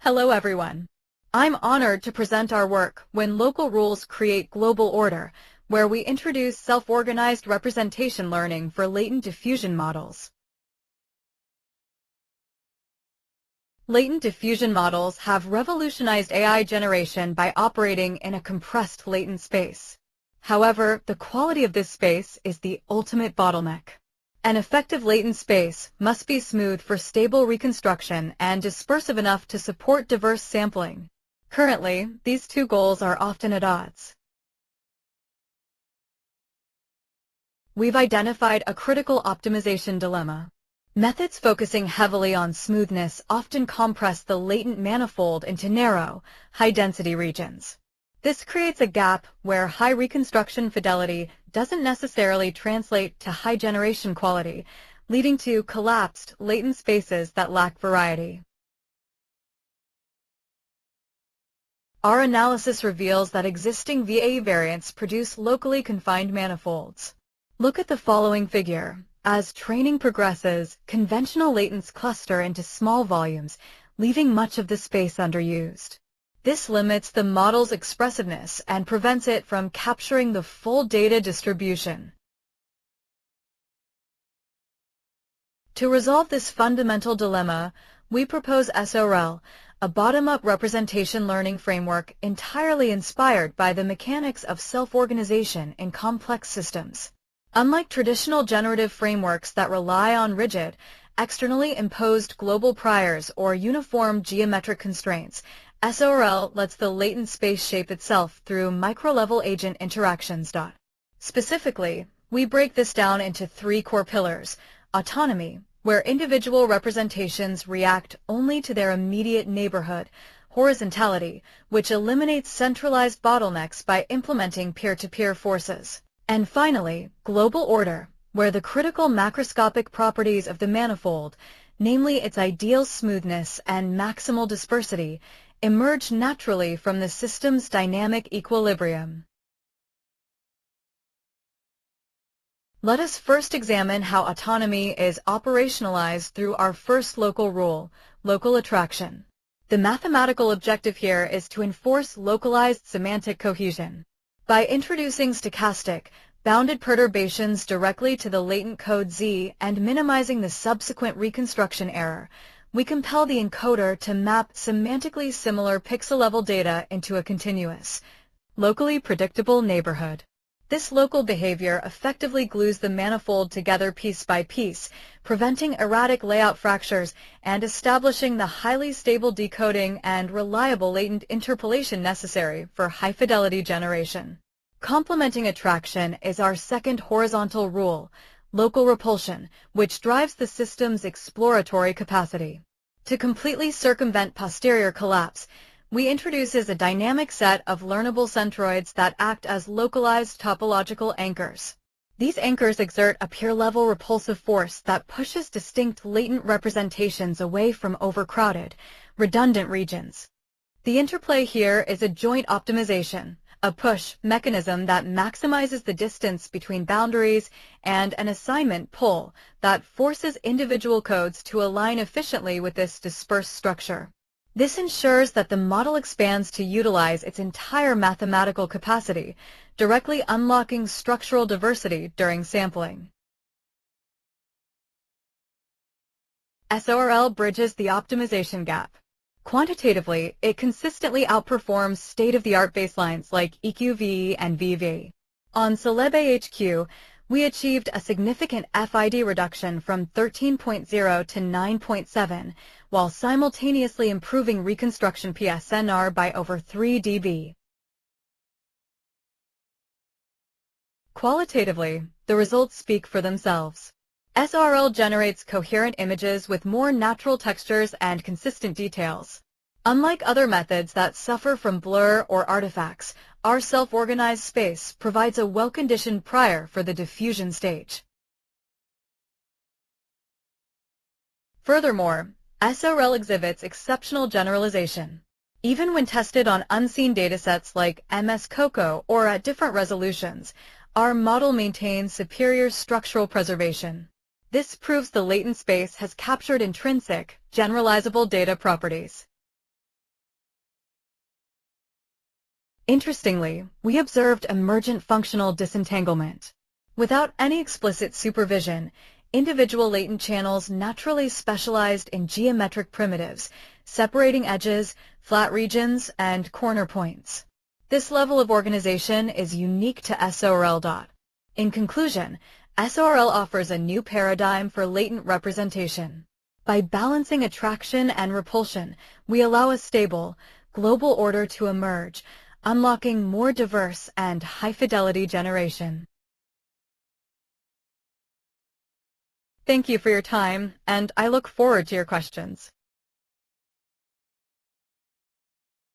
Hello everyone. I'm honored to present our work When Local Rules Create Global Order, where we introduce self-organized representation learning for latent diffusion models. Latent diffusion models have revolutionized AI generation by operating in a compressed latent space. However, the quality of this space is the ultimate bottleneck. An effective latent space must be smooth for stable reconstruction and dispersive enough to support diverse sampling. Currently, these two goals are often at odds. We've identified a critical optimization dilemma. Methods focusing heavily on smoothness often compress the latent manifold into narrow, high-density regions. This creates a gap where high reconstruction fidelity doesn't necessarily translate to high generation quality, leading to collapsed, latent spaces that lack variety. Our analysis reveals that existing VAE variants produce locally confined manifolds. Look at the following figure. As training progresses, conventional latents cluster into small volumes, leaving much of the space underused. This limits the model's expressiveness and prevents it from capturing the full data distribution. To resolve this fundamental dilemma, we propose SRL, a bottom-up representation learning framework entirely inspired by the mechanics of self-organization in complex systems. Unlike traditional generative frameworks that rely on rigid, externally imposed global priors or uniform geometric constraints, SRL lets the latent space shape itself through micro-level agent interactions. Specifically, we break this down into three core pillars: autonomy, where individual representations react only to their immediate neighborhood; horizontality, which eliminates centralized bottlenecks by implementing peer-to-peer forces; and finally, global order, where the critical macroscopic properties of the manifold, namely its ideal smoothness and maximal dispersity, emerge naturally from the system's dynamic equilibrium. Let us first examine how autonomy is operationalized through our first local rule, local attraction. The mathematical objective here is to enforce localized semantic cohesion. By introducing stochastic, bounded perturbations directly to the latent code Z and minimizing the subsequent reconstruction error, we compel the encoder to map semantically similar pixel-level data into a continuous, locally predictable neighborhood. This local behavior effectively glues the manifold together piece by piece, preventing erratic layout fractures and establishing the highly stable decoding and reliable latent interpolation necessary for high-fidelity generation. Complementing attraction is our second horizontal rule, local repulsion, which drives the system's exploratory capacity. To completely circumvent posterior collapse, we introduce a dynamic set of learnable centroids that act as localized topological anchors. These anchors exert a peer-level repulsive force that pushes distinct latent representations away from overcrowded, redundant regions. The interplay here is a joint optimization, a push mechanism that maximizes the distance between boundaries, and an assignment pull that forces individual codes to align efficiently with this dispersed structure. This ensures that the model expands to utilize its entire mathematical capacity, directly unlocking structural diversity during sampling. SRL bridges the optimization gap. Quantitatively, it consistently outperforms state-of-the-art baselines like EQVE and VV. On CelebAHQ, we achieved a significant FID reduction from 13.0 to 9.7, while simultaneously improving reconstruction PSNR by over 3 dB. Qualitatively, the results speak for themselves. SRL generates coherent images with more natural textures and consistent details. Unlike other methods that suffer from blur or artifacts, our self-organized space provides a well-conditioned prior for the diffusion stage. Furthermore, SRL exhibits exceptional generalization. Even when tested on unseen datasets like MS-COCO or at different resolutions, our model maintains superior structural preservation. This proves the latent space has captured intrinsic, generalizable data properties. Interestingly, we observed emergent functional disentanglement. Without any explicit supervision, individual latent channels naturally specialized in geometric primitives, separating edges, flat regions, and corner points. This level of organization is unique to SORL. In conclusion, SORL offers a new paradigm for latent representation. By balancing attraction and repulsion, we allow a stable, global order to emerge, unlocking more diverse and high-fidelity generation. Thank you for your time, and I look forward to your questions.